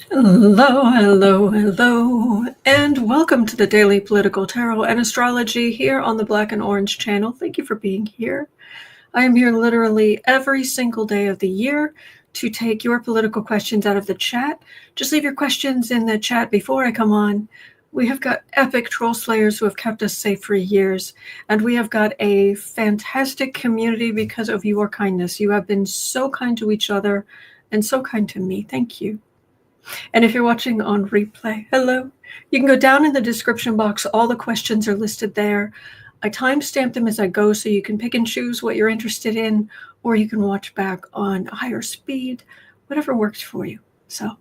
Hello, hello, hello, and welcome to the Daily Political Tarot and Astrology here on the Black and Orange channel. Thank you for being here. I am here literally every single day of the year to take your political questions out of the chat. Just leave your questions in the chat before I come on. We have got epic troll slayers who have kept us safe for years, and we have got a fantastic community because of your kindness. You have been so kind to each other and so kind to me. Thank you. And if you're watching on replay, hello. You can go down in the description box. All the questions are listed there. I timestamp them as I go so you can pick and choose what you're interested in, or you can watch back on higher speed, whatever works for you. So,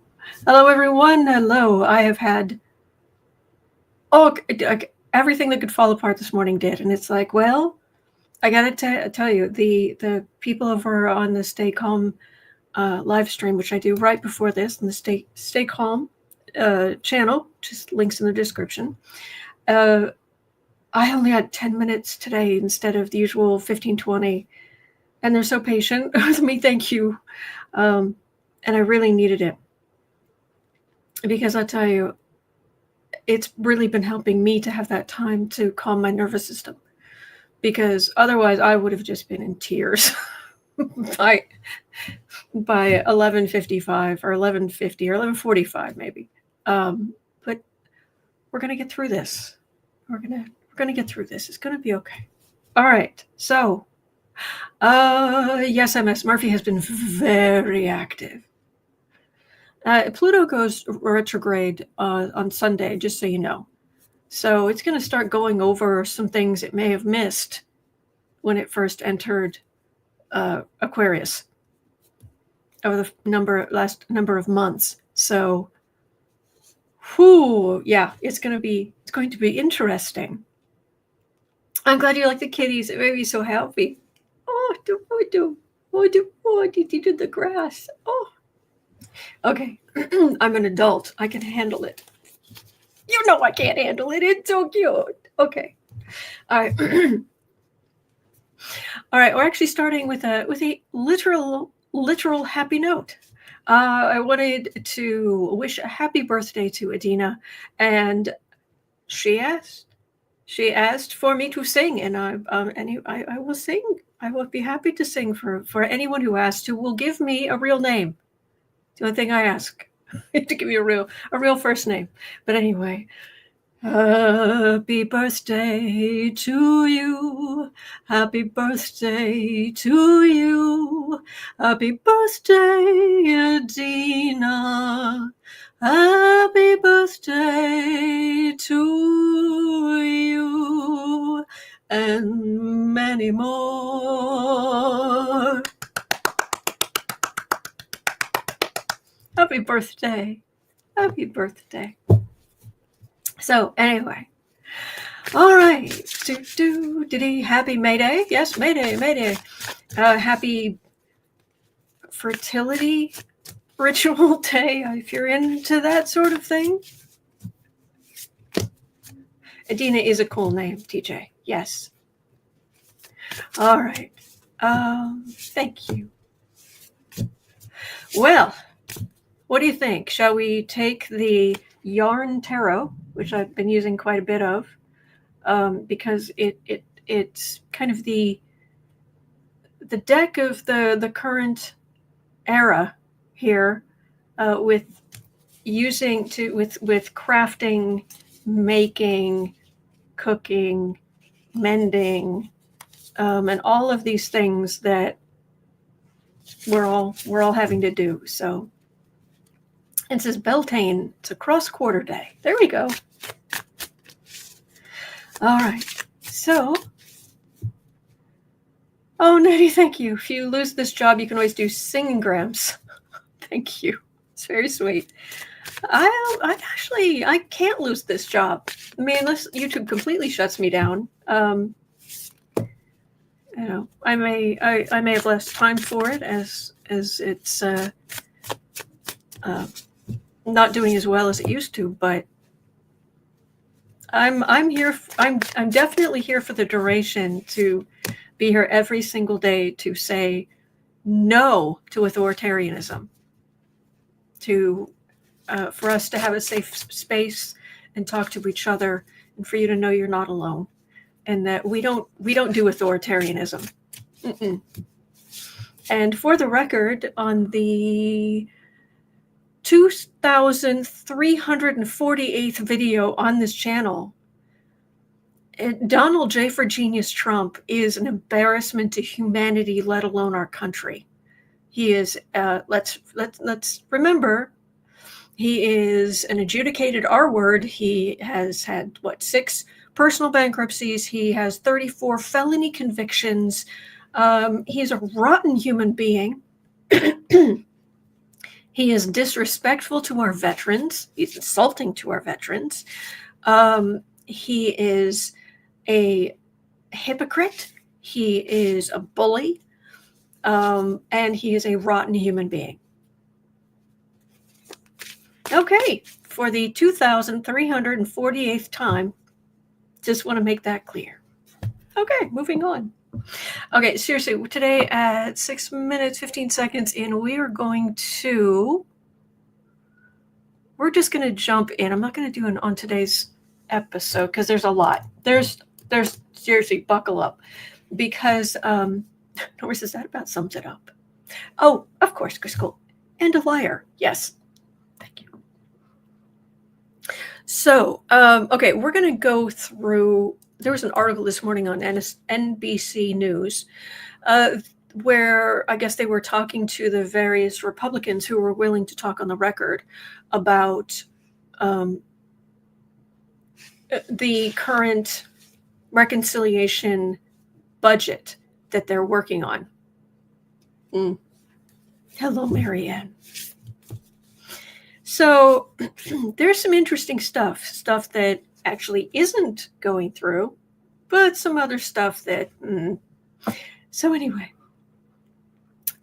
hello everyone. Hello. I have had everything that could fall apart this morning did. And it's like, well, I got to tell you, the people over on the Stay Calm live stream, which I do right before this, and the Stay Calm channel, just links in the description. I only had 10 minutes today instead of the usual 15, 20, and they're so patient with me. Thank you. And I really needed it because I tell you, it's really been helping me to have that time to calm my nervous system, because otherwise I would have just been in tears by 11:55 or 11:50 or 11:45 maybe. But we're gonna get through this. We're gonna get through this. It's gonna be okay. All right. So, yes, MS Murphy has been very active. Pluto goes retrograde on Sunday, just so you know. So it's going to start going over some things it may have missed when it first entered Aquarius over the last number of months. So, yeah, it's going to be interesting. I'm glad you like the kitties. It made me so happy. Oh, you did the grass. Oh, okay. I'm an adult. I can handle it. You know I can't handle it. It's so cute. Okay. All right. All right. We're actually starting with a literal happy note. I wanted to wish a happy birthday to Adina, and she asked for me to sing, and I will sing. I will be happy to sing for anyone who asks, who will give me a real name. The only thing I ask to give you a real first name. But anyway, happy birthday to you. Happy birthday to you. Happy birthday, Adina. Happy birthday to you, and many more. Happy birthday. Happy birthday. So anyway, all right. Happy May Day. Yes, May Day. Happy fertility ritual day, if you're into that sort of thing. Adina is a cool name, TJ. Yes. All right. Thank you. Well, what do you think? Shall we take the Yarn Tarot, which I've been using quite a bit of, because it's kind of the deck of the current era here, with crafting, making, cooking, mending, and all of these things that we're all having to do. So. It says Beltane, it's a cross-quarter day. There we go. All right. So, oh, Nettie, thank you. If you lose this job, you can always do singgrams. Thank you. It's very sweet. I can't lose this job. I mean, unless YouTube completely shuts me down. I may have less time for it as it's not doing as well as it used to, but I'm here. I'm definitely here for the duration, to be here every single day to say no to authoritarianism, to for us to have a safe space and talk to each other, and for you to know you're not alone, and that we don't do authoritarianism. Mm-mm. And for the record, on the 2,348th video on this channel, Donald J. for Genius Trump is an embarrassment to humanity, let alone our country. He is, let's remember, he is an adjudicated R word. He has had, 6 personal bankruptcies. He has 34 felony convictions. He's a rotten human being. He is disrespectful to our veterans. He's insulting to our veterans. He is a hypocrite. He is a bully. And he is a rotten human being. Okay, for the 2,348th time, just want to make that clear. Okay, moving on. Okay, seriously, today at 6 minutes, 15 seconds in, we're just going to jump in. I'm not going to do it on today's episode because there's a lot. There's seriously, buckle up. Because, Norris, is that about sums it up? Oh, of course, cool. And a liar. Yes. Thank you. So, okay, we're going to go through, there was an article this morning on NBC News where I guess they were talking to the various Republicans who were willing to talk on the record about the current reconciliation budget that they're working on. Hello, Marianne. So there's some interesting stuff that actually isn't going through, but some other stuff that, So anyway,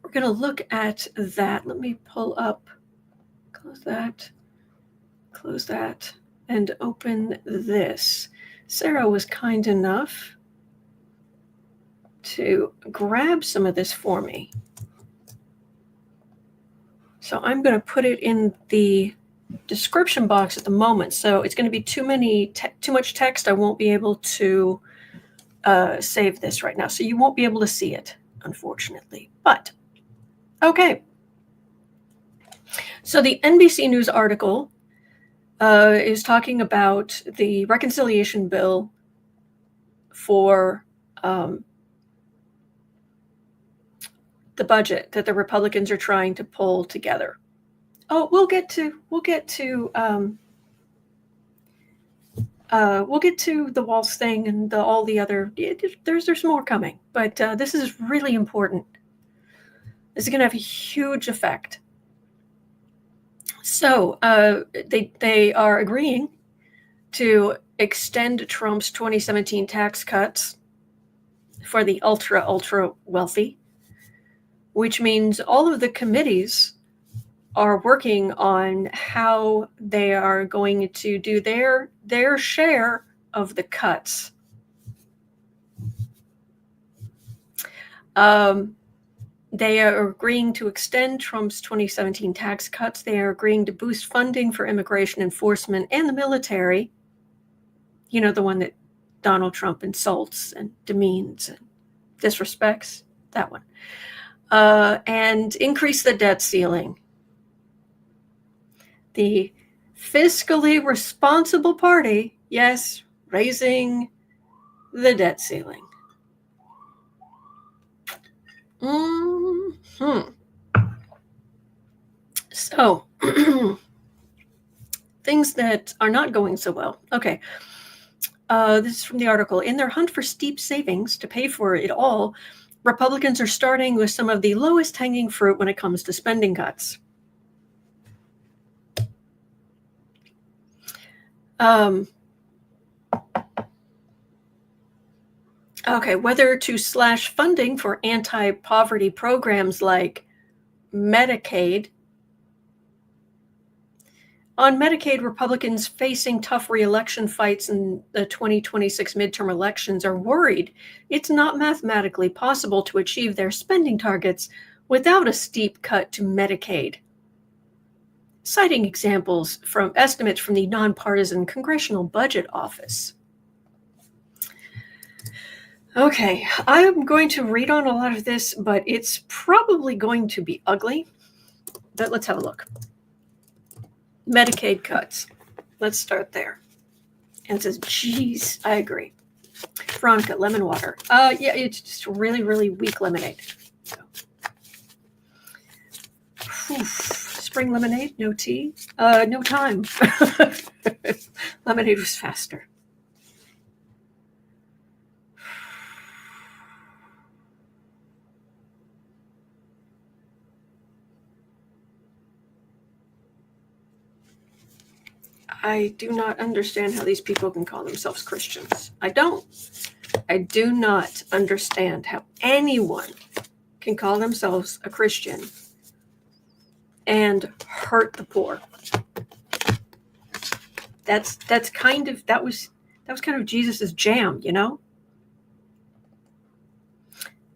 we're going to look at that. Let me pull up, close that, and open this. Sarah was kind enough to grab some of this for me. So I'm going to put it in the description box at the moment. So it's going to be too much text. I won't be able to save this right now. So you won't be able to see it, unfortunately. But, okay. So the NBC News article is talking about the reconciliation bill for the budget that the Republicans are trying to pull together. Oh, we'll get to the Waltz thing and all the other. There's more coming, but this is really important. This is going to have a huge effect. So they are agreeing to extend Trump's 2017 tax cuts for the ultra wealthy, which means all of the committees are working on how they are going to do their share of the cuts. They are agreeing to extend Trump's 2017 tax cuts. They are agreeing to boost funding for immigration enforcement and the military. You know, the one that Donald Trump insults and demeans and disrespects, that one. And increase the debt ceiling. The fiscally responsible party, yes, raising the debt ceiling. So, things that are not going so well. Okay. This is from the article. In their hunt for steep savings to pay for it all, Republicans are starting with some of the lowest hanging fruit when it comes to spending cuts. Okay, whether to slash funding for anti-poverty programs like Medicaid. On Medicaid, Republicans facing tough re-election fights in the 2026 midterm elections are worried it's not mathematically possible to achieve their spending targets without a steep cut to Medicaid. citing examples from estimates from the nonpartisan Congressional Budget Office. Okay, I'm going to read on a lot of this, but it's probably going to be ugly. But let's have a look. Medicaid cuts. Let's start there. And it says, geez, I agree. Veronica, lemon water. Yeah, it's just really, really weak lemonade. So. Spring lemonade, no tea, no time. Lemonade was faster. I do not understand how these people can call themselves Christians. I don't. I do not understand how anyone can call themselves a Christian and hurt the poor. That was kind of Jesus's jam, you know?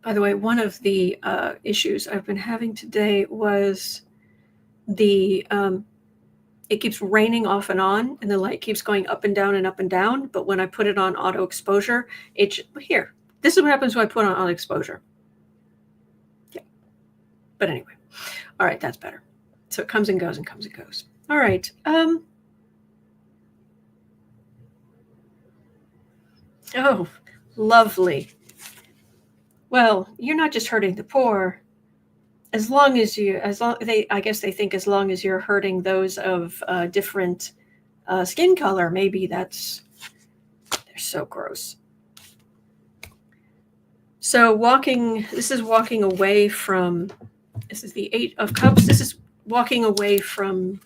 By the way, one of the issues I've been having today was the it keeps raining off and on, and the light keeps going up and down and up and down. But when I put it on auto exposure, this is what happens when I put on auto exposure. Yeah. But anyway, all right, that's better. So it comes and goes and comes and goes. All right. Oh, lovely. Well, you're not just hurting the poor. I guess they think as long as you're hurting those of different skin color, maybe they're so gross. So this is walking away from, this is the 8 of Cups. This is walking away from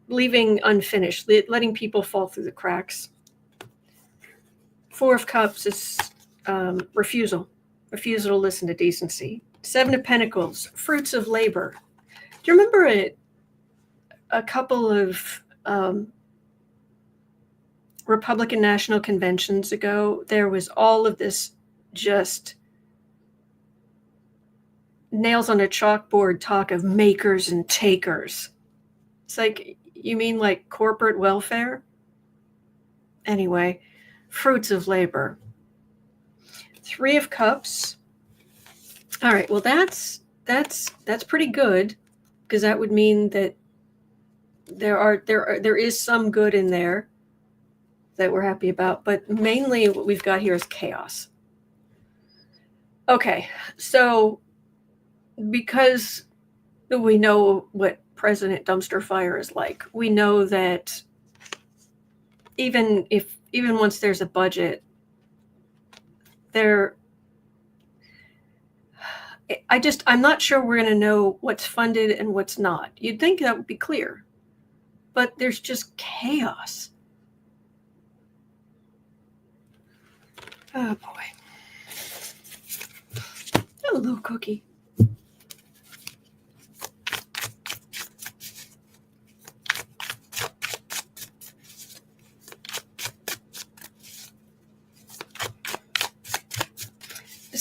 leaving unfinished, letting people fall through the cracks. 4 of Cups is refusal to listen to decency. 7 of Pentacles, fruits of labor. Do you remember a couple of Republican national conventions ago? There was all of this just nails on a chalkboard talk of makers and takers. It's like, you mean like corporate welfare? Anyway, fruits of labor. 3 of Cups. All right, well, that's pretty good, because that would mean that there is some good in there that we're happy about, but mainly what we've got here is chaos. Okay, so because we know what President Dumpster Fire is like, we know that even once there's a budget, I'm not sure we're going to know what's funded and what's not. You'd think that would be clear, but there's just chaos. Oh boy. Hello, Cookie.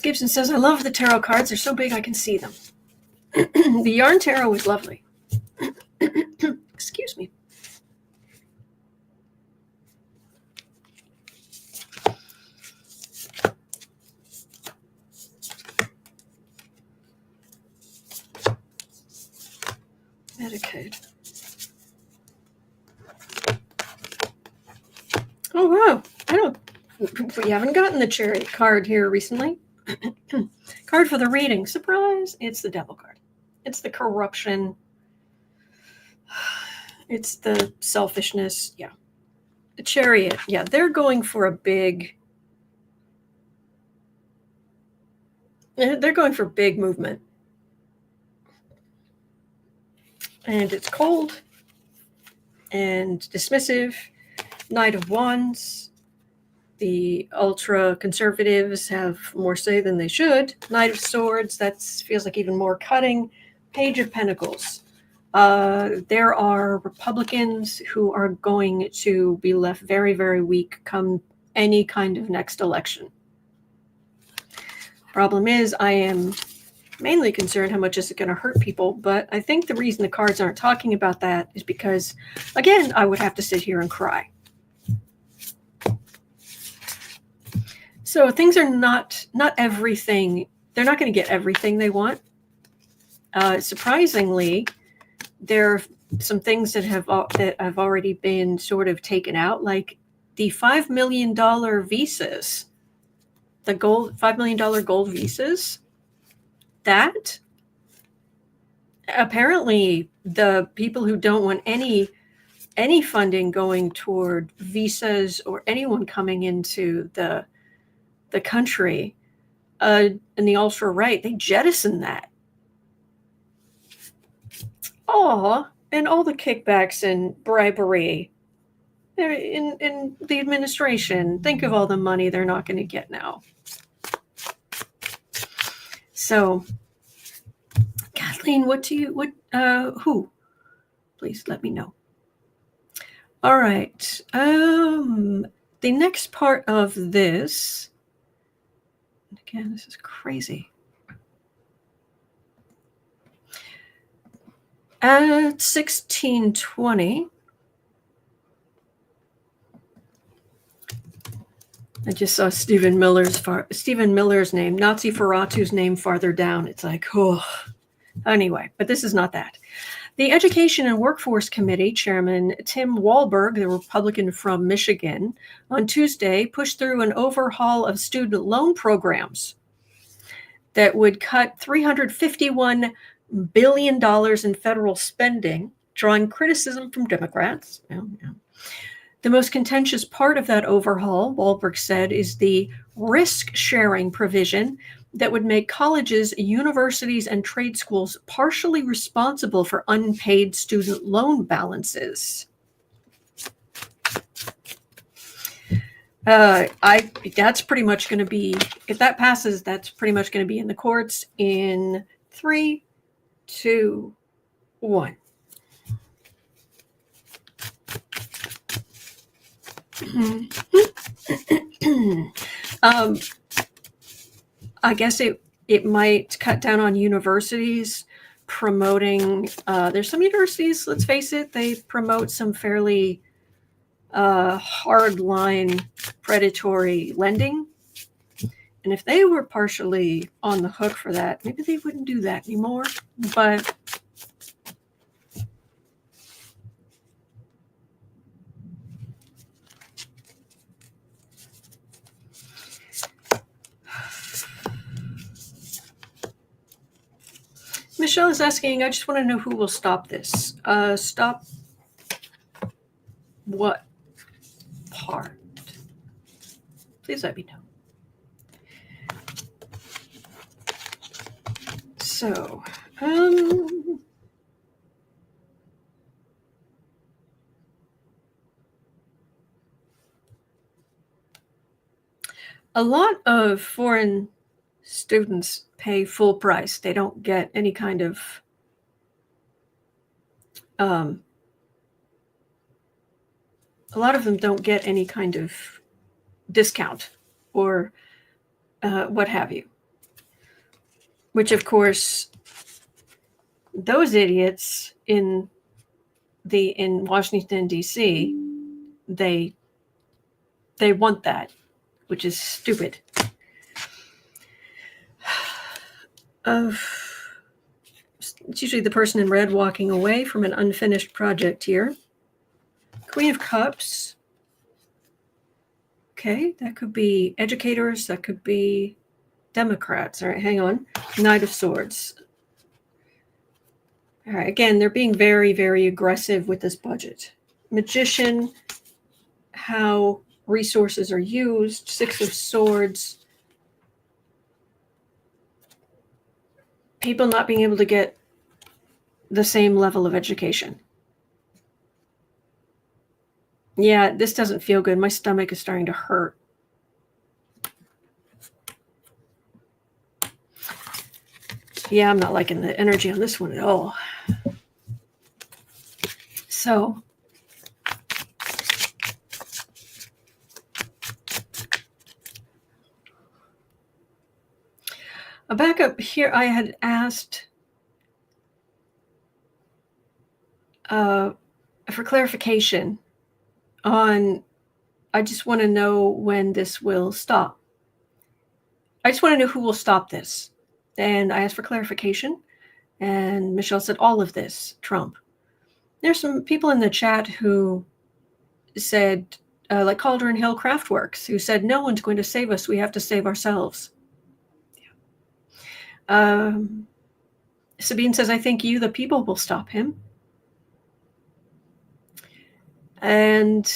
Gibson says, I love the tarot cards. They're so big I can see them. The yarn tarot is lovely. Excuse me. Medicaid. Oh, wow. We haven't gotten the Chariot card here recently. Card for the reading. Surprise! It's the Devil card. It's the corruption. It's the selfishness. Yeah. The Chariot. Yeah, they're going for a big... They're going for big movement. And it's cold and dismissive. Knight of Wands. The ultra-conservatives have more say than they should. Knight of Swords, that feels like even more cutting. Page of Pentacles. There are Republicans who are going to be left very, very weak come any kind of next election. Problem is, I am mainly concerned how much is it going to hurt people. But I think the reason the cards aren't talking about that is because, again, I would have to sit here and cry. So things are not everything. They're not going to get everything they want. Surprisingly, there are some things that have already been sort of taken out, like the $5 million visas, the $5 million gold visas. That apparently the people who don't want any funding going toward visas or anyone coming into the country, and the ultra right, they jettisoned that. Oh, and all the kickbacks and bribery in the administration. Think of all the money they're not going to get now. So, Kathleen, who? Please let me know. All right. The next part of this, again, this is crazy. At 1620, I just saw Stephen Miller's name, Nazi Ferratu's name farther down. It's like, oh. Anyway, but this is not that. The Education and Workforce Committee Chairman Tim Walberg, the Republican from Michigan, on Tuesday pushed through an overhaul of student loan programs that would cut $351 billion in federal spending, drawing criticism from Democrats. The most contentious part of that overhaul, Walberg said, is the risk-sharing provision that would make colleges, universities, and trade schools partially responsible for unpaid student loan balances. That's pretty much going to be, if that passes, that's pretty much going to be in the courts in 3, 2, 1. I guess it might cut down on universities promoting. There's some universities, let's face it, they promote some fairly hardline predatory lending. And if they were partially on the hook for that, maybe they wouldn't do that anymore. But Michelle is asking, I just want to know who will stop this. Stop what part? Please let me know. So, a lot of foreign students pay full price. They don't get any kind of a lot of them don't get any kind of discount or what have you. Which, of course, those idiots in Washington, D.C., they want that, which is stupid. It's usually the person in red walking away from an unfinished project here. Queen of Cups. Okay, that could be educators. That could be Democrats. All right, hang on. Knight of Swords. All right, again, they're being very, very aggressive with this budget. Magician, how resources are used. Six of Swords. People not being able to get the same level of education. Yeah, this doesn't feel good. My stomach is starting to hurt. Yeah, I'm not liking the energy on this one at all. So, Back up here, I had asked for clarification on, I just want to know when this will stop. I just want to know who will stop this. And I asked for clarification, and Michelle said all of this, Trump. There's some people in the chat who said, like Cauldron Hill Craftworks, who said, no one's going to save us. We have to save ourselves. Yeah. Sabine says, I think you, the people, will stop him. And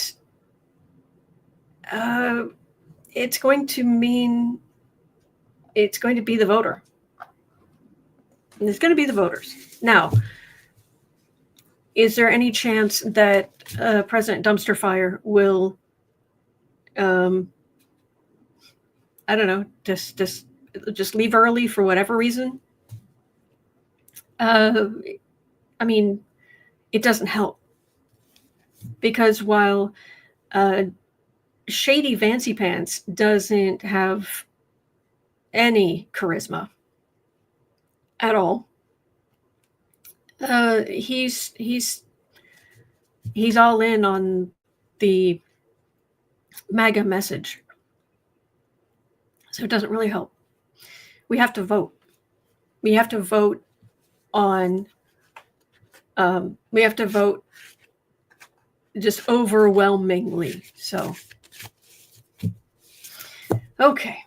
it's going to mean it's going to be the voter. And it's going to be the voters. Now, is there any chance that President Dumpster Fire will, I don't know, just leave early for whatever reason? I mean, it doesn't help. Because while Shady Fancy Pants doesn't have any charisma at all, he's all in on the MAGA message. So it doesn't really help. We have to vote. We have to vote on, we have to vote just overwhelmingly. So, okay.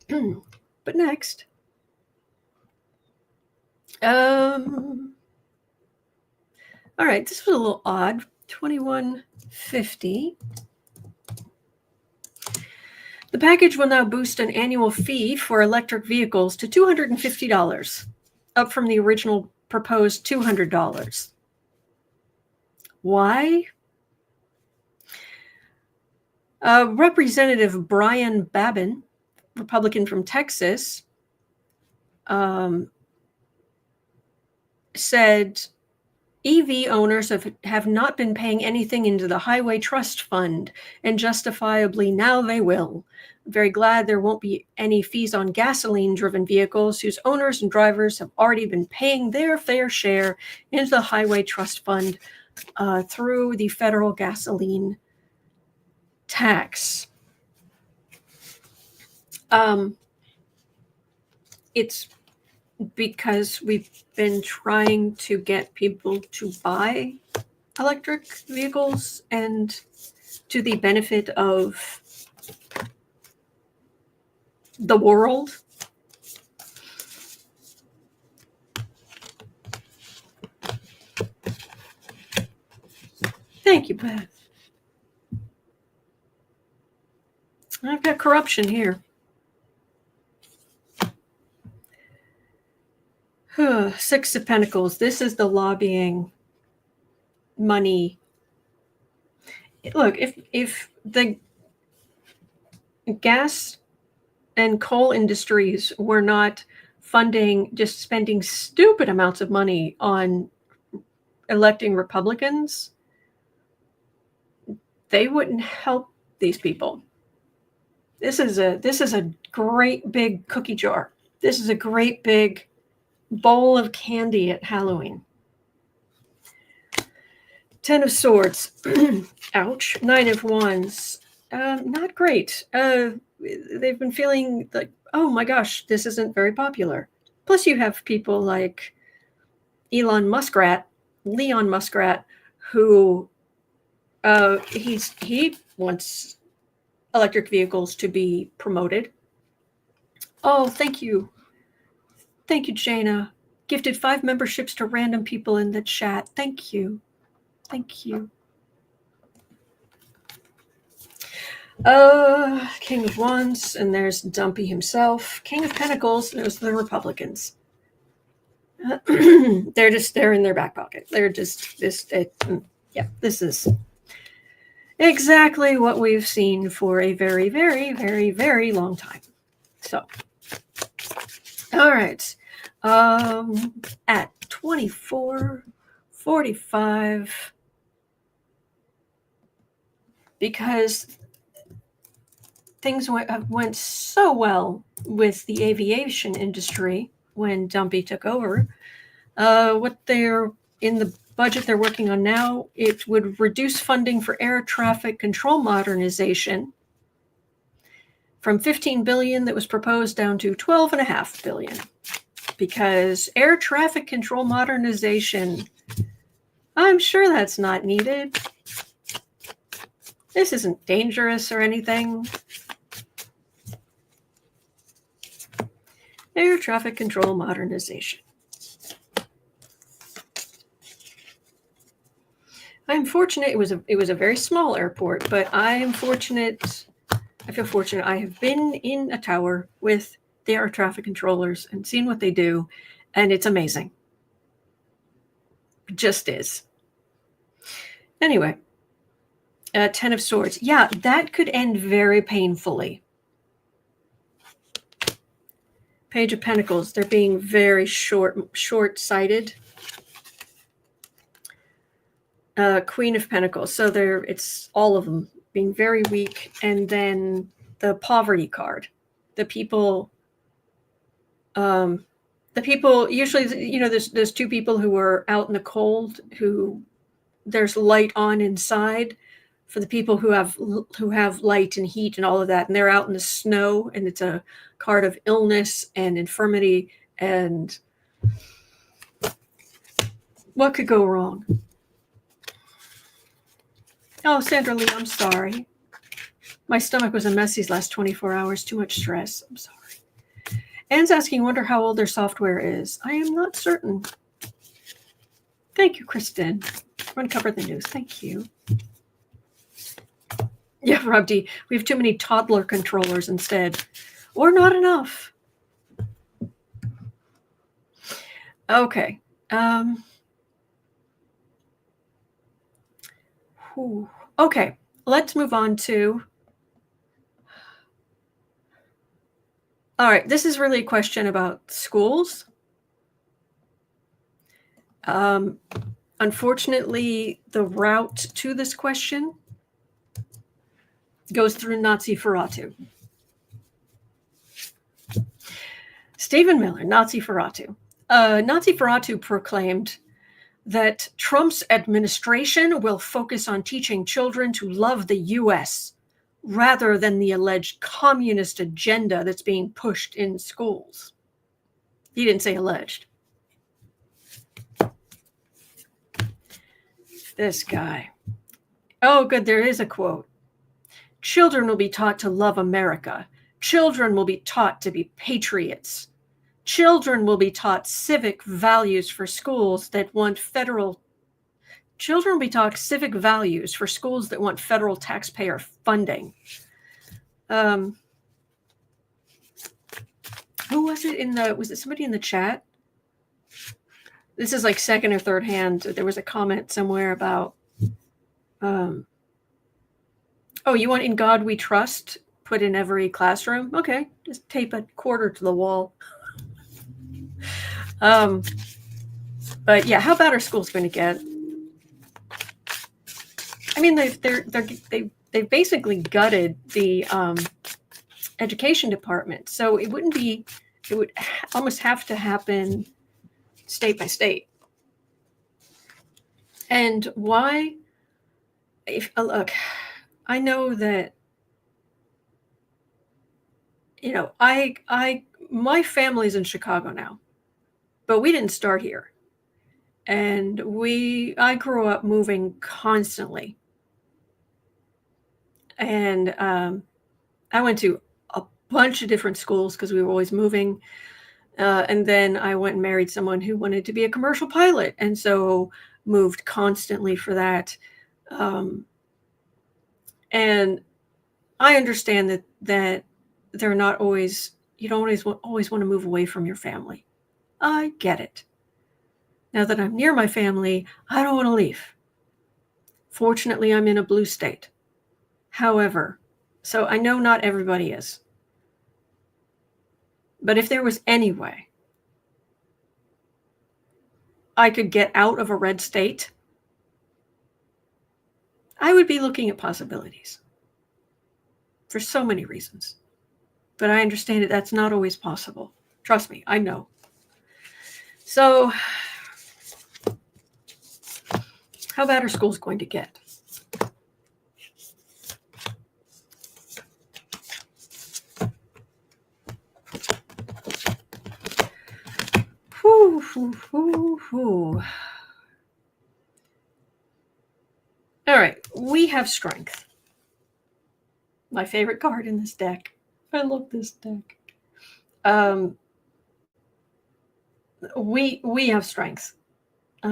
But next, all right, this was a little odd. 2150. The package will now boost an annual fee for electric vehicles to $250, up from the original proposed $200. Why? Representative Brian Babin, Republican from Texas, said EV owners have not been paying anything into the Highway Trust Fund, and justifiably now they will. I'm very glad there won't be any fees on gasoline-driven vehicles whose owners and drivers have already been paying their fair share into the Highway Trust Fund through the federal gasoline tax. It's because we've been trying to get people to buy electric vehicles, and to the benefit of the world. Thank you, Beth. I've got corruption here. Six of Pentacles. This is the lobbying money. Look, if the gas and coal industries were not just spending stupid amounts of money on electing Republicans, they wouldn't help these people. This is a great big cookie jar. This is a great big bowl of candy at Halloween. 10 of Swords. Ouch. 9 of Wands. Not great. They've been feeling like, oh my gosh, this isn't very popular. Plus you have people like Leon Muskrat, who he wants electric vehicles to be promoted. Oh, thank you. Thank you, Jana. Gifted 5 memberships to random people in the chat. Thank you. Thank you. King of Wands, and there's Dumpy himself. King of Pentacles, there's the Republicans. They're in their back pocket. They're just this is exactly what we've seen for a very, very, very, very long time. So, all right. At 24:45, because things went so well with the aviation industry when Dumpy took over. What they're in the budget they're working on now, it would reduce funding for air traffic control modernization from $15 billion that was proposed down to $12.5 billion, because air traffic control modernization, I'm sure that's not needed. This isn't dangerous or anything. Air traffic control modernization. I'm fortunate. It was a very small airport, but I am fortunate. I feel fortunate. I have been in a tower with the air traffic controllers and seen what they do, and it's amazing. It just is. Anyway, 10 of Swords. Yeah, that could end very painfully. Page of Pentacles. They're being very short-sighted. Queen of Pentacles. So it's all of them being very weak. And then the poverty card. The people usually, you know, there's two people who are out in the cold, who there's light on inside, for the people who have light and heat and all of that, and they're out in the snow, and it's a card of illness and infirmity, and what could go wrong? Oh, Sandra Lee, I'm sorry. My stomach was a mess these last 24 hours. Too much stress. I'm sorry. Anne's asking, wonder how old their software is. I am not certain. Thank you, Kristen. I'm going to cover the news. Thank you. Yeah, Rob D. We have too many toddler controllers instead. Or not enough. Okay. Okay, let's move on to... All right, this is really a question about schools. Unfortunately, the route to this question goes through Nazi Ferratu. Stephen Miller, Nazi Ferratu. Nazi Ferratu proclaimed that Trump's administration will focus on teaching children to love the U.S. rather than the alleged communist agenda that's being pushed in schools. He didn't say alleged. This guy. Oh, good, there is a quote. Children will be taught to love America. Children will be taught to be patriots. Children will be taught civic values for schools that want federal... Children will be taught civic values for schools that want federal taxpayer funding. Who was it was it somebody in the chat? This is like second or third hand. There was a comment somewhere about, oh, you want In God We Trust put in every classroom? Okay, just tape a quarter to the wall. But yeah, how bad are schools going to get? I mean, they've basically gutted the education department, so it would almost have to happen state by state. And why? Look, I know that, you know, my family's in Chicago now, but we didn't start here. And I grew up moving constantly. And I went to a bunch of different schools because we were always moving. And then I went and married someone who wanted to be a commercial pilot. And so moved constantly for that. And I understand that they're not always, you don't always want to move away from your family. I get it. Now that I'm near my family, I don't want to leave. Fortunately, I'm in a blue state. However, so I know not everybody is. But if there was any way I could get out of a red state, I would be looking at possibilities. for so many reasons. But I understand that that's not always possible. Trust me, I know. So, how bad are schools going to get? Whew, whew, whew, whew. All right, we have strength. My favorite card in this deck. I love this deck. We have strength. They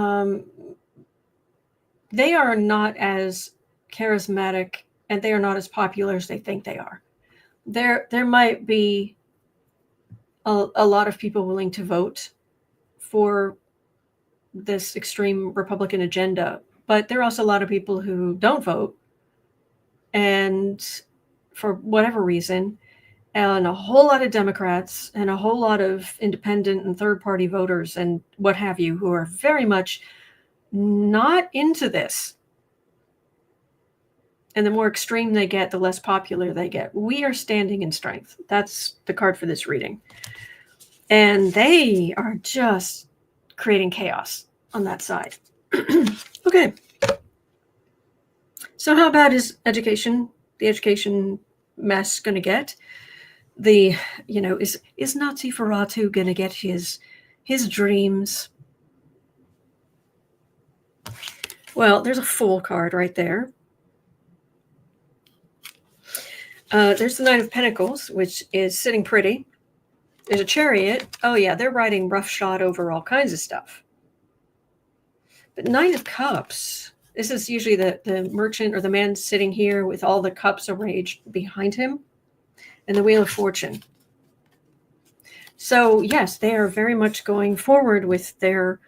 are not as charismatic and they are not as popular as they think they are. There might be a lot of people willing to vote for this extreme Republican agenda, but there are also a lot of people who don't vote, and for whatever reason, and a whole lot of Democrats and a whole lot of independent and third-party voters and what have you, who are very much not into this. And the more extreme they get, the less popular they get. We are standing in strength. That's the card for this reading. And they are just creating chaos on that side. Okay. So how bad is education, the education mess, going to get? Is Nosferatu going to get his dreams? Well, there's a Fool card right there. There's the Knight of Pentacles, which is sitting pretty. There's a Chariot. Oh, yeah, they're riding roughshod over all kinds of stuff. But Knight of Cups, this is usually the merchant or the man sitting here with all the cups arranged behind him. And the Wheel of Fortune. So, yes, they are very much going forward with their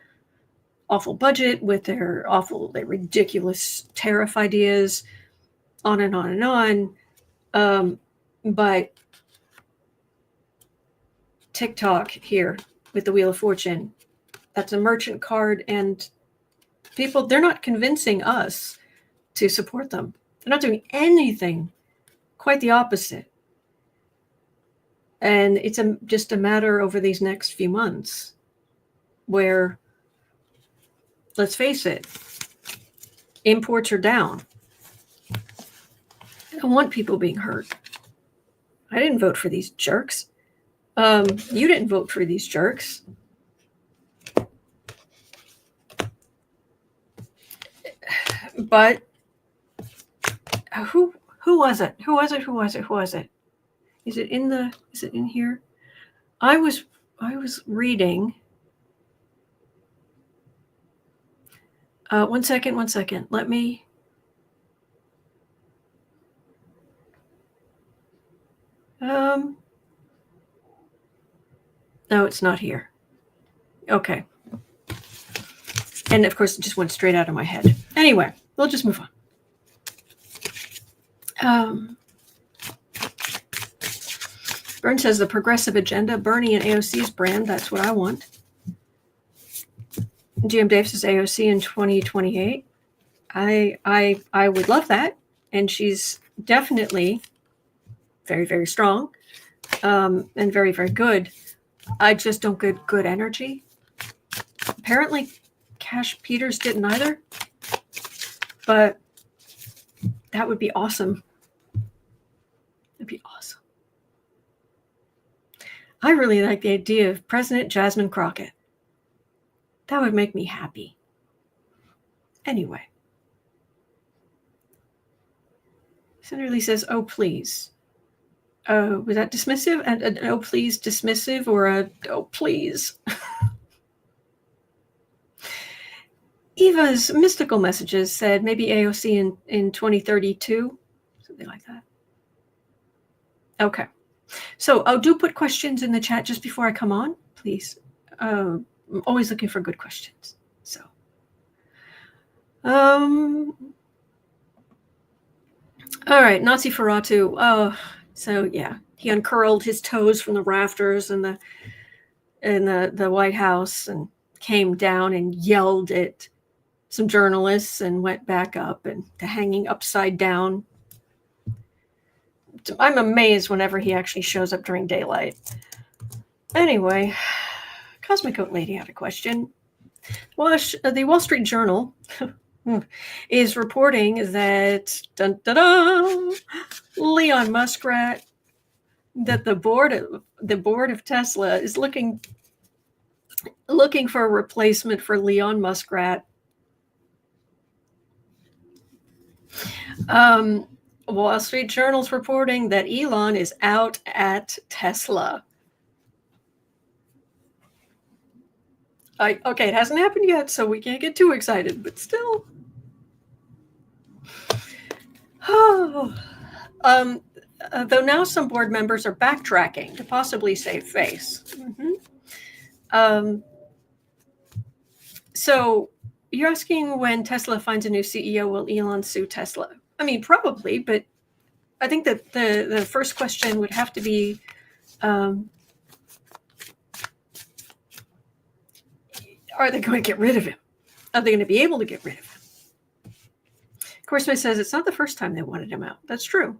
awful budget, with their ridiculous tariff ideas, on and on and on. But TikTok here with the Wheel of Fortune, that's a merchant card, and people, they're not convincing us to support them. They're not doing anything, quite the opposite. And it's just a matter over these next few months where, let's face it, imports are down. I don't want people being hurt. I didn't vote for these jerks. You didn't vote for these jerks. But who was it? Who was it? Is it in here? I was reading. One second. Let me. No, it's not here. Okay. And of course, it just went straight out of my head. Anyway, we'll just move on. Byrne says the progressive agenda, Bernie and AOC's brand. That's what I want. GM Dave says AOC in 2028. I would love that. And she's definitely very, very strong and very, very good. I just don't get good energy. Apparently, Cash Peters didn't either. But that would be awesome. That'd be awesome. I really like the idea of President Jasmine Crockett. That would make me happy. Anyway. Senator Lee says, oh, please. Was that dismissive? An oh, please dismissive or a oh, please? Eva's mystical messages said maybe AOC in 2032. Something like that. Okay. So do put questions in the chat just before I come on, please. I'm always looking for good questions. So, all right, Nosferatu. Oh, so yeah, he uncurled his toes from the rafters in the White House and came down and yelled at some journalists and went back up and to hanging upside down. I'm amazed whenever he actually shows up during daylight. Anyway, Cosmic Oat Lady had a question. The Wall Street Journal is reporting that Leon Muskrat, that the board of Tesla is looking for a replacement for Leon Muskrat. Wall Street Journal's reporting that Elon is out at Tesla. Okay, it hasn't happened yet, so we can't get too excited, but still. Though now some board members are backtracking to possibly save face. So you're asking, when Tesla finds a new CEO, will Elon sue Tesla? I mean, probably, but I think that the first question would have to be, are they going to get rid of him? Are they going to be able to get rid of him? Corsman says it's not the first time they wanted him out. That's true.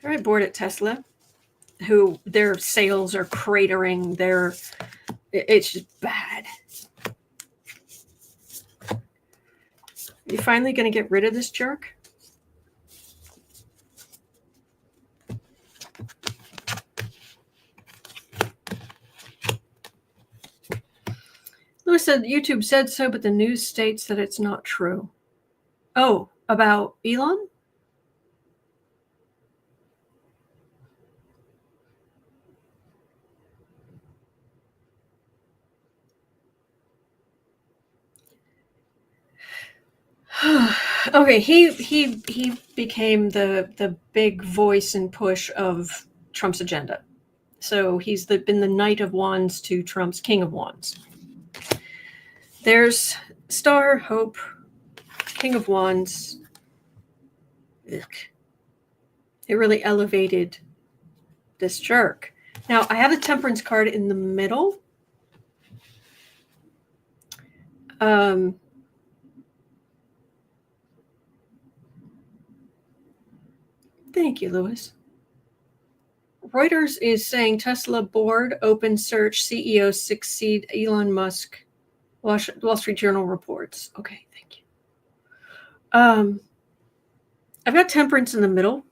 All right, board at Tesla, who their sales are cratering. It's just bad. You finally going to get rid of this jerk? Lewis said YouTube said so, but the news states that it's not true. Oh, about Elon? Okay, he became the big voice and push of Trump's agenda. So he's been the Knight of Wands to Trump's King of Wands. There's Star, Hope, King of Wands. Ugh. It really elevated this jerk. Now, I have the Temperance card in the middle. Thank you, Lewis. Reuters is saying Tesla board open search CEO succeed Elon Musk. Wall Street Journal reports. Okay, thank you. I've got Temperance in the middle.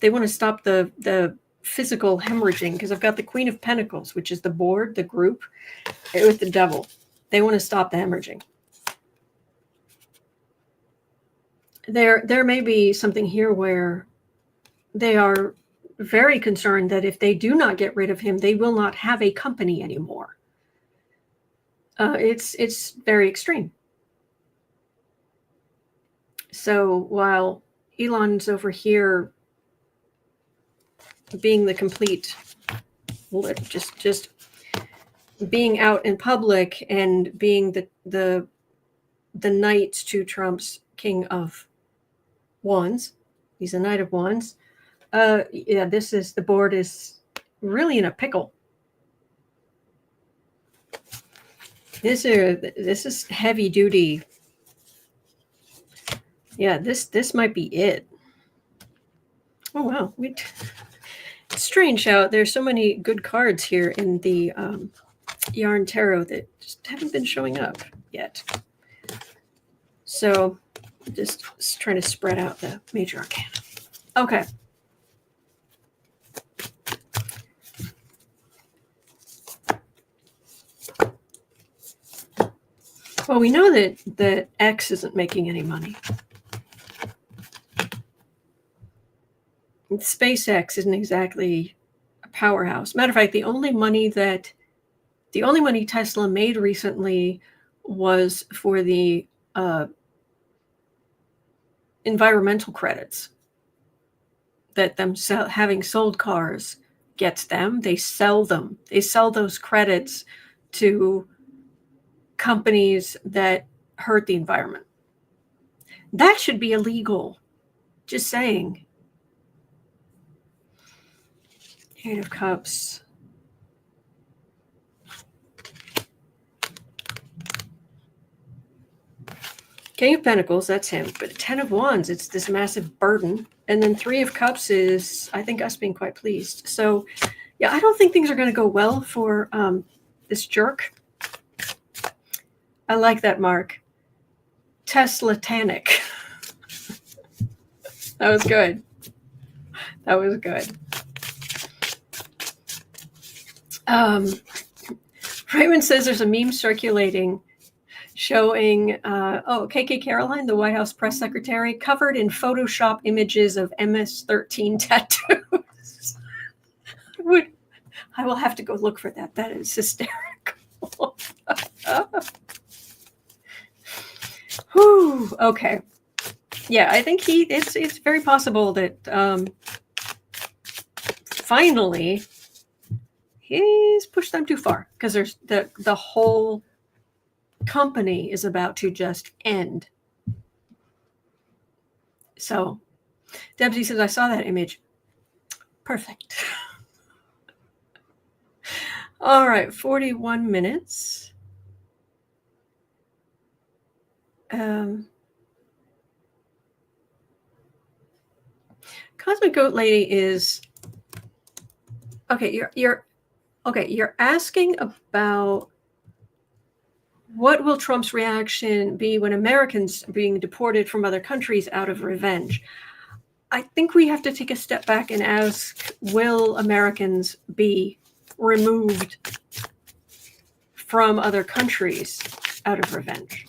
They want to stop the physical hemorrhaging because I've got the Queen of Pentacles, which is the board, the group, with the devil. They want to stop the hemorrhaging. There may be something here where they are very concerned that if they do not get rid of him, they will not have a company anymore. It's very extreme. So while Elon's over here being the complete, just being out in public and being the knight to Trump's King of Wands, he's a Knight of Wands. Yeah, the board is really in a pickle. This is heavy duty. Yeah, this might be it. Oh wow, it's strange how there's so many good cards here in the Yarn Tarot that just haven't been showing up yet. So just trying to spread out the major arcana. Okay. Well, we know that X isn't making any money. SpaceX isn't exactly a powerhouse. Matter of fact, the only money Tesla made recently was for the environmental credits that having sold cars gets them. They sell them. They sell those credits to companies that hurt the environment. That should be illegal. Just saying. Eight of Cups. King of Pentacles, that's him. But 10 of Wands, it's this massive burden. And then 3 of Cups is, I think, us being quite pleased. So, yeah, I don't think things are going to go well for this jerk. I like that, Mark. Tesla-tanic. That was good. That was good. Raymond says there's a meme circulating showing, KK Caroline, the White House press secretary, covered in Photoshop images of MS-13 tattoos. I will have to go look for that. That is hysterical. Whew, okay. Yeah, I think it's very possible that finally he's pushed them too far, because there's the whole company is about to just end. So Debsy says, I saw that image. Perfect. All right, 41 minutes. Cosmic Goat Lady is okay. You're asking about what will Trump's reaction be when Americans are being deported from other countries out of revenge. I think we have to take a step back and ask, will Americans be removed from other countries out of revenge?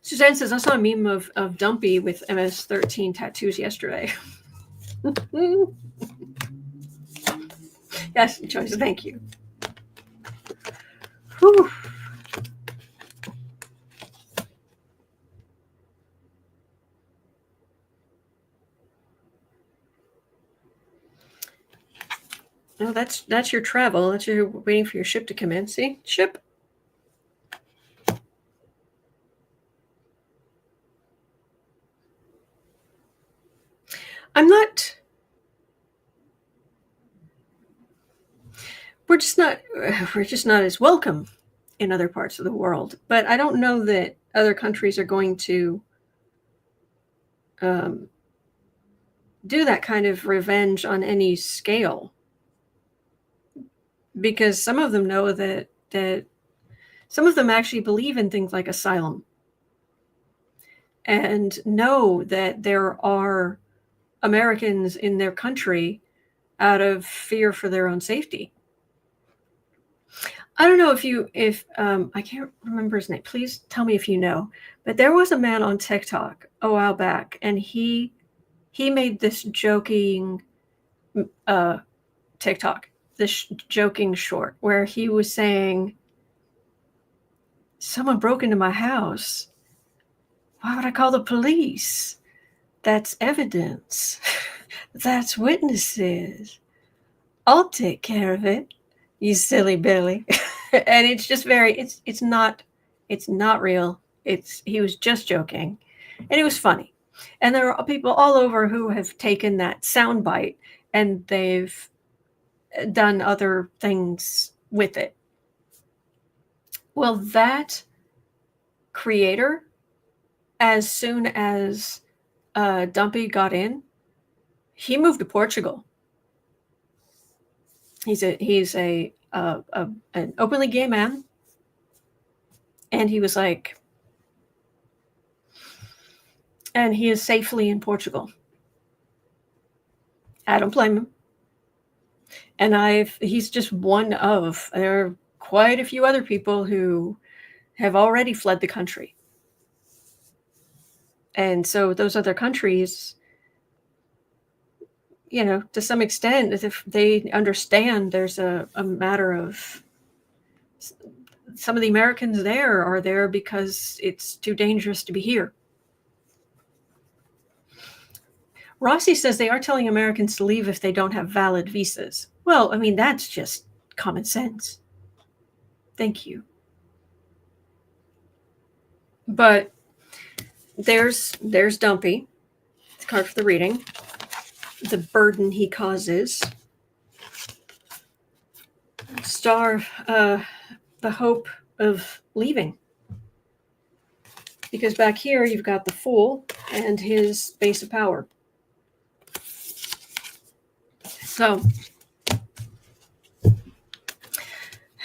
Suzanne says, I saw a meme of Dumpy with MS-13 tattoos yesterday. Yes, Joyce, thank you. Whew. No, that's your travel. That's your waiting for your ship to come in. See? Ship. We're just not as welcome in other parts of the world. But I don't know that other countries are going to do that kind of revenge on any scale, because some of them know that some of them actually believe in things like asylum and know that there are Americans in their country out of fear for their own safety. I don't know if I can't remember his name. Please tell me if you know. But there was a man on TikTok a while back, and he made this joking TikTok, this joking short, where he was saying, someone broke into my house. Why would I call the police? That's evidence. That's witnesses. I'll take care of it, you silly Billy. And it's just it's not real. He was just joking, and it was funny. And there are people all over who have taken that soundbite and they've done other things with it. Well, that creator, as soon as Dumpy got in, he moved to Portugal. He's an openly gay man, and he was like, and he is safely in Portugal. I don't blame him. And he's just one of, there are quite a few other people who have already fled the country. And so those other countries, to some extent, if they understand there's a matter of, some of the Americans there are there because it's too dangerous to be here. Rossi says they are telling Americans to leave if they don't have valid visas. Well, I mean, that's just common sense. Thank you. But there's Dumpy. It's card for the reading. The burden he causes. Star, the hope of leaving. Because back here, you've got the Fool and his base of power. So,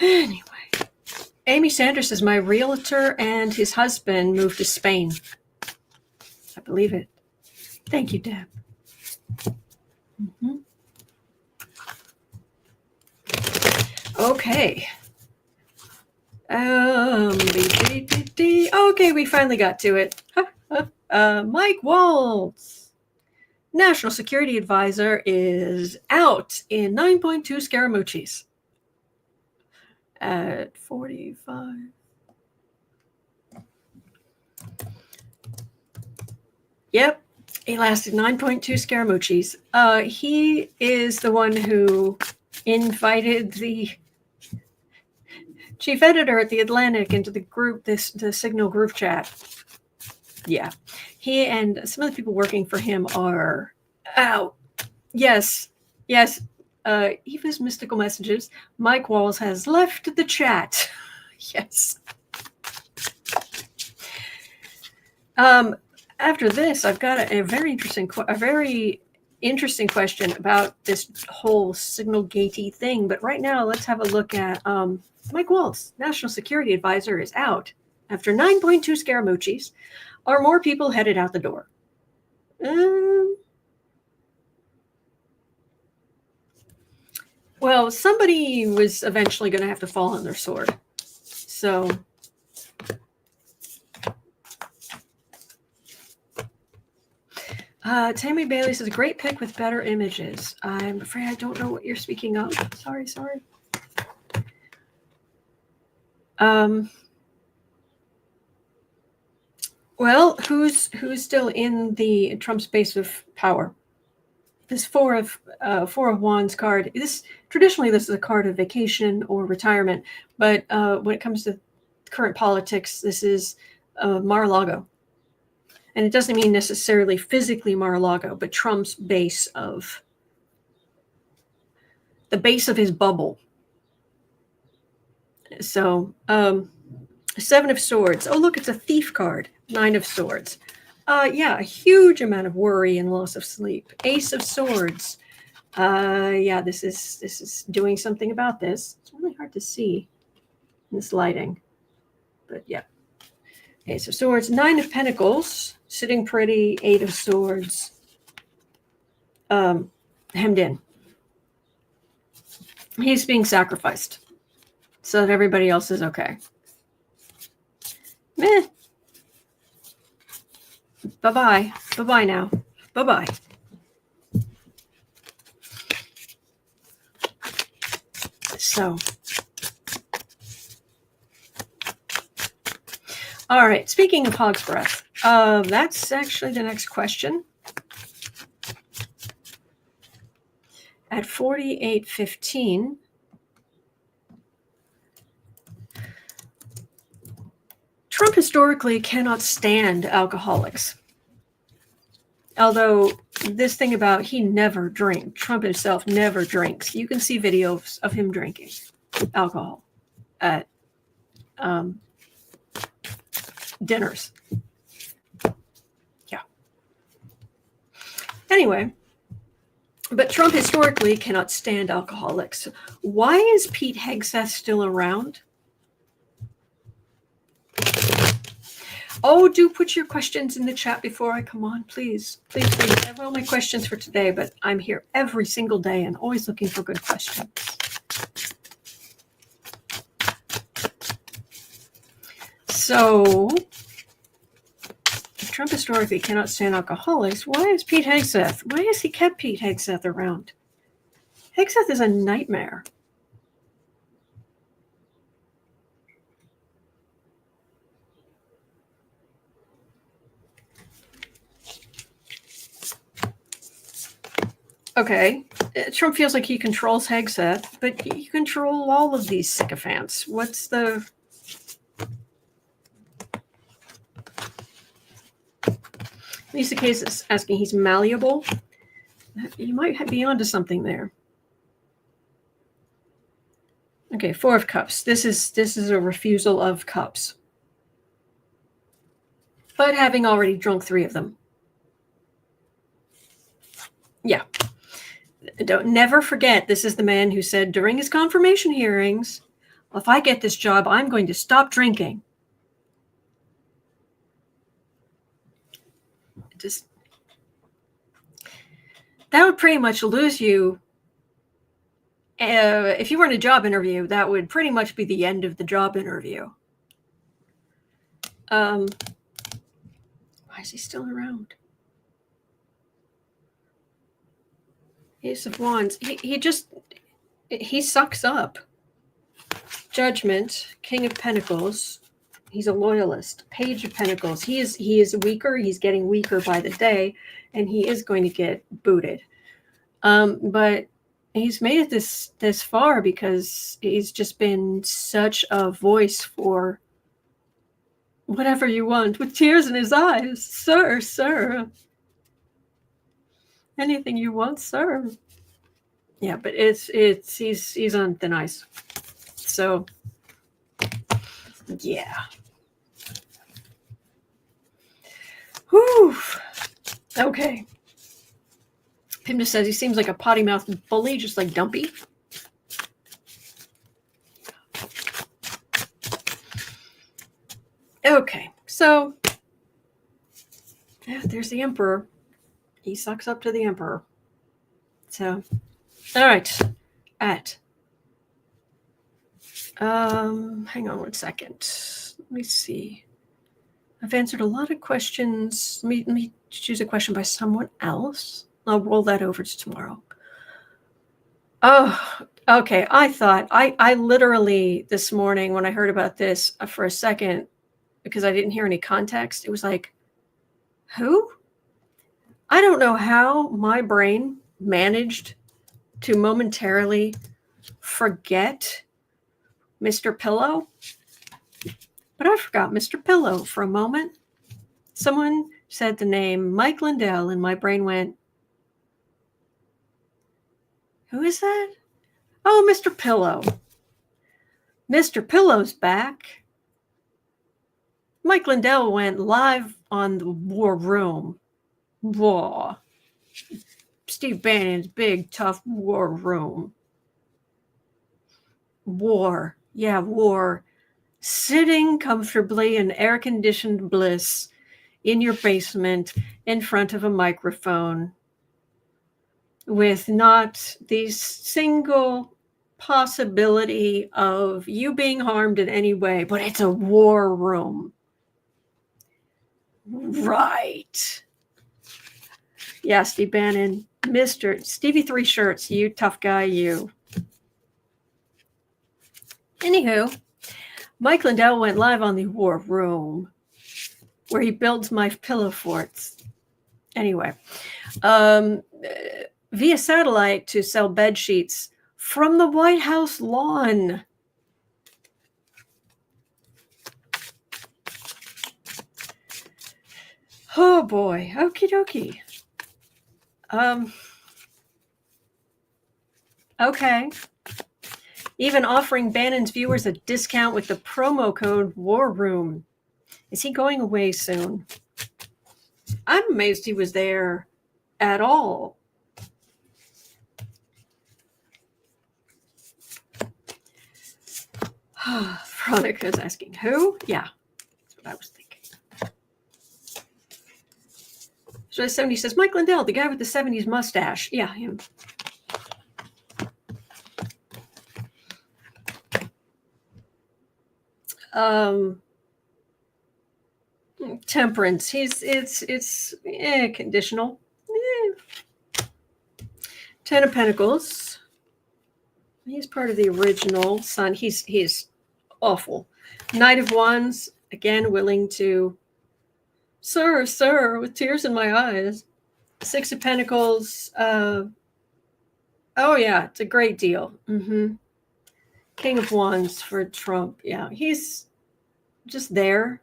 anyway, Amy Sanders is my realtor, and his husband moved to Spain. I believe it. Thank you, Deb. Mm-hmm. Okay. Okay, we finally got to it. Mike Waltz, National Security Advisor, is out in 9.2 Scaramuccis at 45. Yep, he lasted 9.2 Scaramuccis. He is the one who invited the chief editor at the Atlantic into the group, the Signal group chat. Yeah, he and some of the people working for him are out. Yes. Eva's mystical messages. Mike Walls has left the chat. Yes. After this, I've got a very interesting question about this whole Signal gatey thing. But right now, let's have a look at Mike Waltz, National Security Advisor, is out after 9.2 Scaramuccis. Are more people headed out the door? Well, somebody was eventually going to have to fall on their sword. So, Tammy Bailey says, a great pick with better images. I'm afraid I don't know what you're speaking of. Sorry. Well, who's still in the Trump's base of power? This four of Wands card. Traditionally this is a card of vacation or retirement, but when it comes to current politics, this is Mar-a-Lago, and it doesn't mean necessarily physically Mar-a-Lago, but Trump's base of his bubble. So, Seven of Swords. Oh, look, it's a thief card. Nine of Swords. Yeah, a huge amount of worry and loss of sleep. Ace of Swords. Yeah, this is doing something about this. It's really hard to see in this lighting, but yeah. Ace of Swords. Nine of Pentacles. Sitting pretty. Eight of Swords. Hemmed in. He's being sacrificed so that everybody else is okay. Meh. Bye-bye. Bye-bye now. Bye-bye. So. All right. Speaking of hog's breath, that's actually the next question. At 48:15, Trump historically cannot stand alcoholics. Although this thing about he never drinks, Trump himself never drinks. You can see videos of him drinking alcohol at dinners. Yeah. Anyway, but Trump historically cannot stand alcoholics. Why is Pete Hegseth still around? Oh, do put your questions in the chat before I come on, please. Please. I have all my questions for today, but I'm here every single day and always looking for good questions. So, if Trump historically cannot stand alcoholics, why is Pete Hegseth? Why has he kept Pete Hegseth around? Hegseth is a nightmare. Okay, Trump feels like he controls Hegseth, but you control all of these sycophants. What's the... Lisa Case is asking, he's malleable. You might be onto something there. Okay, Four of Cups. This is a refusal of cups. but having already drunk 3 of them. Yeah. Don't never forget, this is the man who said during his confirmation hearings, if I get this job, I'm going to stop drinking. Just that would pretty much lose you. If you were in a job interview, that would pretty much be the end of the job interview. Why is he still around? Ace of Wands. He sucks up. Judgment, King of Pentacles. He's a loyalist. Page of Pentacles. He is weaker. He's getting weaker by the day, and he is going to get booted. But he's made it this far because he's just been such a voice for whatever you want, with tears in his eyes. Sir. Anything you want, sir. Yeah, but he's on thin ice. So yeah. Whew. Okay. Pim just says he seems like a potty mouthed bully, just like Dumpy. Okay, so yeah, there's the Emperor. He sucks up to the Emperor. So, all right. Hang on one second. Let me see. I've answered a lot of questions. Let me choose a question by someone else. I'll roll that over to tomorrow. Oh, okay. I literally this morning when I heard about this for a second, because I didn't hear any context, it was like, who? I don't know how my brain managed to momentarily forget Mr. Pillow, but I forgot Mr. Pillow for a moment. Someone said the name Mike Lindell, and my brain went, who is that? Oh, Mr. Pillow. Mr. Pillow's back. Mike Lindell went live on the War Room. War. Steve Bannon's big, tough War Room. War. Yeah, war. Sitting comfortably in air-conditioned bliss in your basement in front of a microphone with not the single possibility of you being harmed in any way, but it's a war room. Right. Yeah, Steve Bannon, Mr. Stevie Three Shirts, you tough guy, you. Anywho, Mike Lindell went live on the War Room, where he builds my pillow forts. Anyway, via satellite to sell bed sheets from the White House lawn. Oh boy, okie dokie. Okay. Even offering Bannon's viewers a discount with the promo code War Room. Is he going away soon? I'm amazed he was there at all. Veronica's asking, who? Yeah, that's what I was thinking. So 70 says, Mike Lindell, the guy with the 70s mustache. Yeah, him. Temperance. It's conditional. 10 of Pentacles. He's part of the original Sun. He's awful. Knight of Wands, again, willing to, sir, with tears in my eyes. 6 of Pentacles. Oh yeah, it's a great deal. King of Wands for Trump. Yeah, he's just there.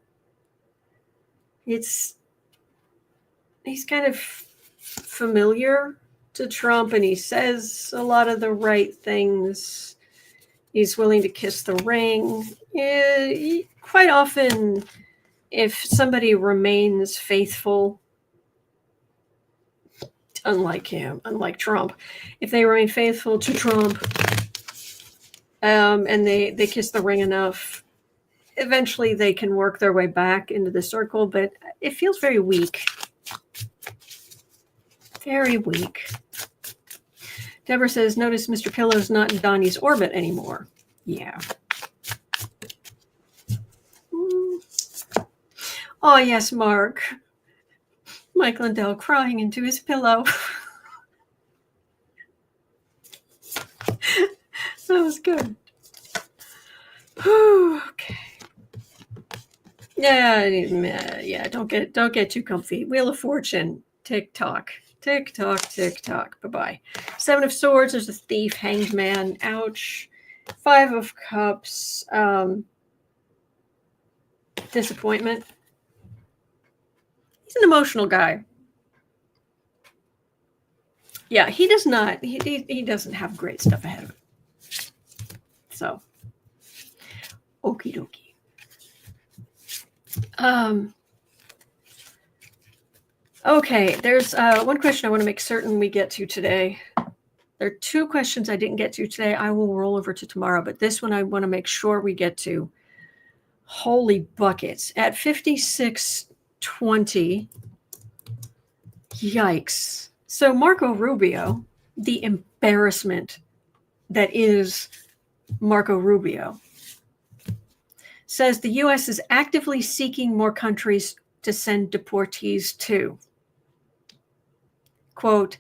He's kind of familiar to Trump, and he says a lot of the right things. He's willing to kiss the ring. Quite often if somebody remains faithful, unlike Trump, if they remain faithful to Trump, and they kiss the ring enough, eventually they can work their way back into the circle, but it feels very weak. Very weak. Deborah says, notice Mr. Pillow's not in Donnie's orbit anymore. Yeah. Oh, yes, Mark. Mike Lindell crying into his pillow. That was good. Okay. Yeah. Don't get too comfy. Wheel of Fortune. Tick tock. Tick tock. Tick tock. Bye-bye. Seven of Swords. There's a thief. Hanged man. Ouch. Five of Cups. Disappointment. He's an emotional guy. Yeah, he does not. He doesn't have great stuff ahead of him. So, okie dokie. Okay, there's one question I want to make certain we get to today. There are two questions I didn't get to today. I will roll over to tomorrow, but this one I want to make sure we get to. Holy buckets. At 56:20, yikes. So Marco Rubio, the embarrassment that is Marco Rubio, says the U.S. is actively seeking more countries to send deportees to. Quote,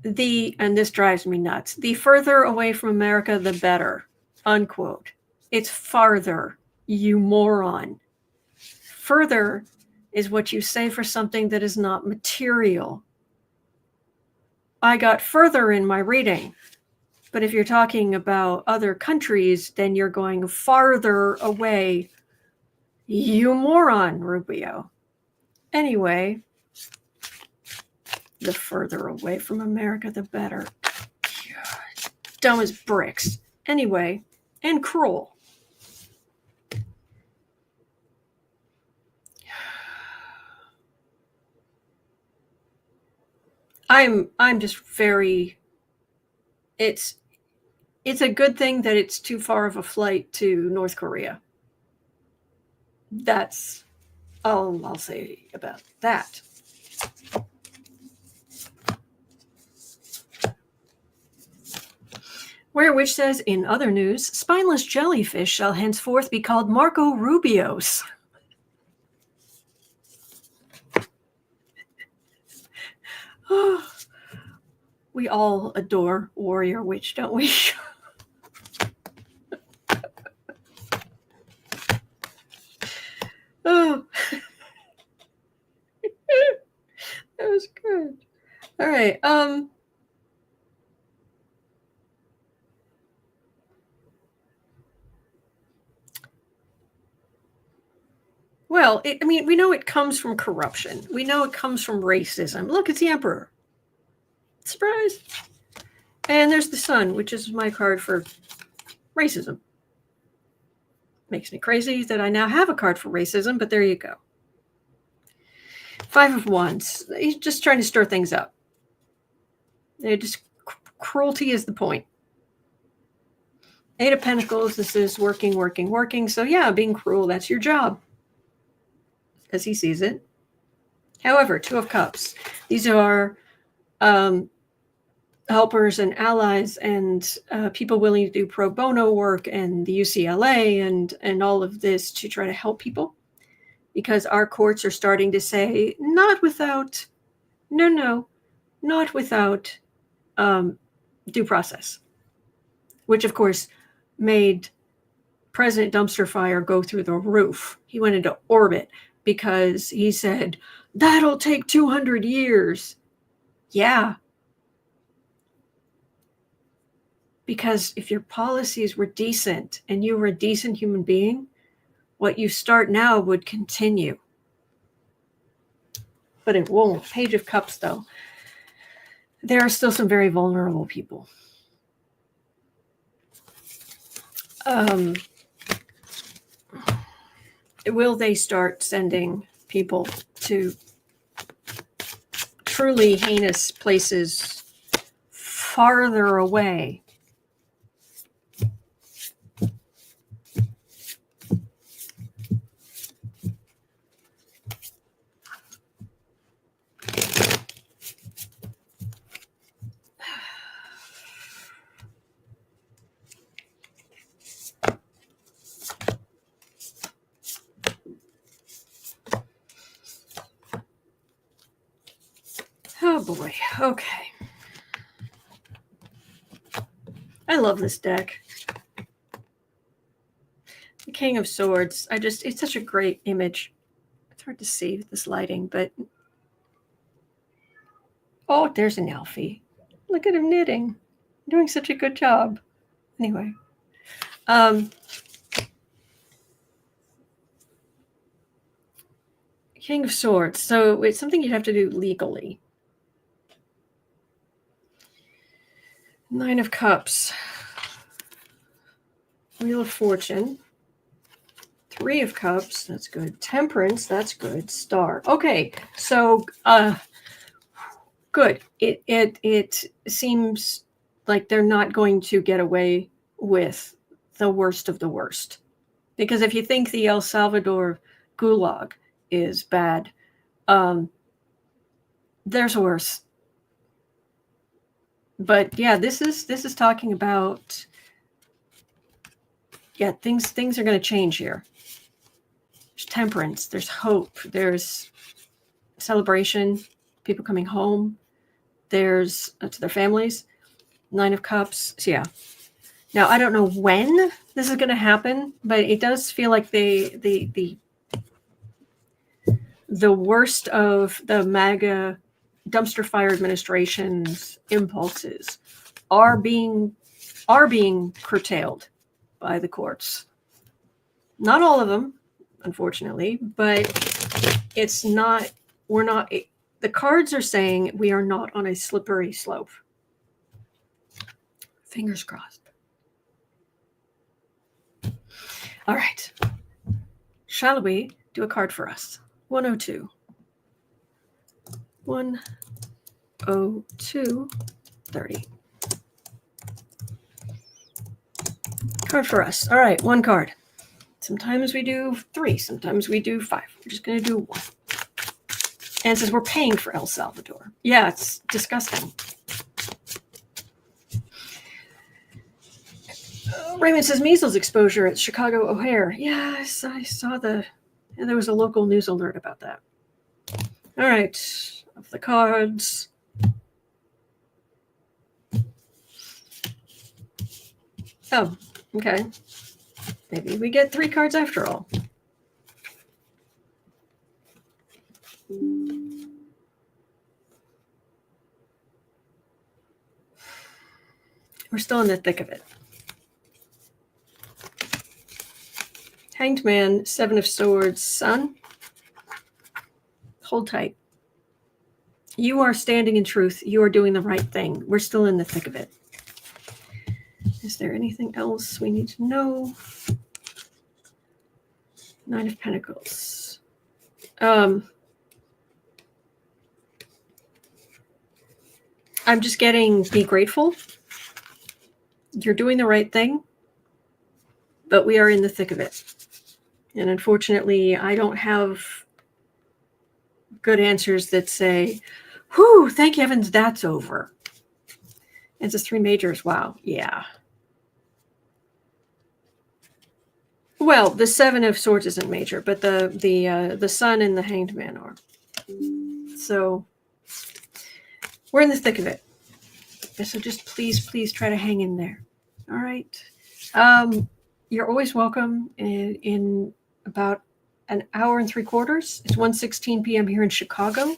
and this drives me nuts, the further away from America, the better, unquote. It's farther, you moron. Further is what you say for something that is not material. I got further in my reading. But if you're talking about other countries, then you're going farther away. You moron, Rubio. Anyway, the further away from America, the better. God, dumb as bricks. Anyway, and cruel. I'm just very. It's a good thing that it's too far of a flight to North Korea. That's all I'll say about that. Where Witch says, in other news, spineless jellyfish shall henceforth be called Marco Rubios. We all adore Warrior Witch, don't we? Oh, that was good. All right. Well, we know it comes from corruption. We know it comes from racism. Look, it's the Emperor. Surprise. And there's the Sun, which is my card for racism. Makes me crazy that I now have a card for racism, but there you go. Five of Wands. He's just trying to stir things up. Cruelty is the point. Eight of Pentacles. This is working. So yeah, being cruel, that's your job. As he sees it. However, Two of Cups. These are helpers and allies and people willing to do pro bono work and the UCLA and all of this to try to help people. Because our courts are starting to say, not without due process. Which, of course, made President Dumpster Fire go through the roof. He went into orbit because he said, that'll take 200 years. Yeah. Because if your policies were decent and you were a decent human being, what you start now would continue. But it won't. Page of Cups, though. There are still some very vulnerable people. will they start sending people to truly heinous places farther away? Oh boy, okay. I love this deck. The King of Swords. It's such a great image. It's hard to see with this lighting, but oh, there's an Alfie. Look at him knitting. Doing such a good job. Anyway. King of Swords. So it's something you'd have to do legally. Nine of Cups. Wheel of Fortune. Three of Cups. That's good. Temperance. That's good. Star. Okay. So, good. It seems like they're not going to get away with the worst of the worst. Because if you think the El Salvador gulag is bad, there's worse. But yeah, this is talking about, yeah, things are going to change here. There's temperance, there's hope, there's celebration, people coming home, there's to their families. Nine of Cups. So yeah. Now I don't know when this is going to happen, but it does feel like the worst of the MAGA dumpster fire administration's impulses are being curtailed by the courts. Not all of them, unfortunately, but it's not. We're not. The cards are saying we are not on a slippery slope. Fingers crossed. All right. Shall we do a card for us? 102. 102. 30. Card for us. All right, one card. Sometimes we do 3. Sometimes we do 5. We're just going to do 1. And it says we're paying for El Salvador. Yeah, it's disgusting. Raymond says measles exposure at Chicago O'Hare. Yeah, I saw there was a local news alert about that. All right, of the cards. Oh, okay. Maybe we get 3 cards after all. We're still in the thick of it. Hanged Man, 7 of Swords, Sun. Hold tight. You are standing in truth. You are doing the right thing. We're still in the thick of it. Is there anything else we need to know? 9 of Pentacles. I'm just getting be grateful. You're doing the right thing, but we are in the thick of it. And unfortunately, I don't have good answers that say, whew, thank heavens that's over. It's just 3 majors. Wow. Yeah. Well, the 7 of Swords isn't major, but the Sun and the Hanged Man are. So we're in the thick of it. So just please try to hang in there. All right. You're always welcome in about an hour and 3/4. It's 1:16 p.m. here in Chicago.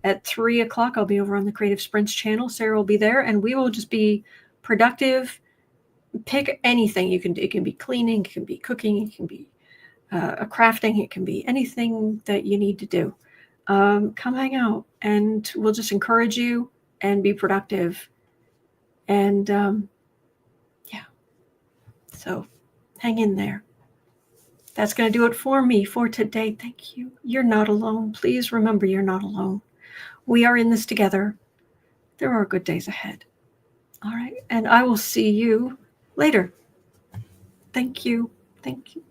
At 3 o'clock, I'll be over on the Creative Sprints channel. Sarah will be there, and we will just be productive. Pick anything you can do. It can be cleaning, it can be cooking, it can be a crafting, it can be anything that you need to do. Come hang out, and we'll just encourage you and be productive. And yeah, so hang in there. That's going to do it for me for today. Thank you. You're not alone. Please remember you're not alone. We are in this together. There are good days ahead. All right. And I will see you later. Thank you. Thank you.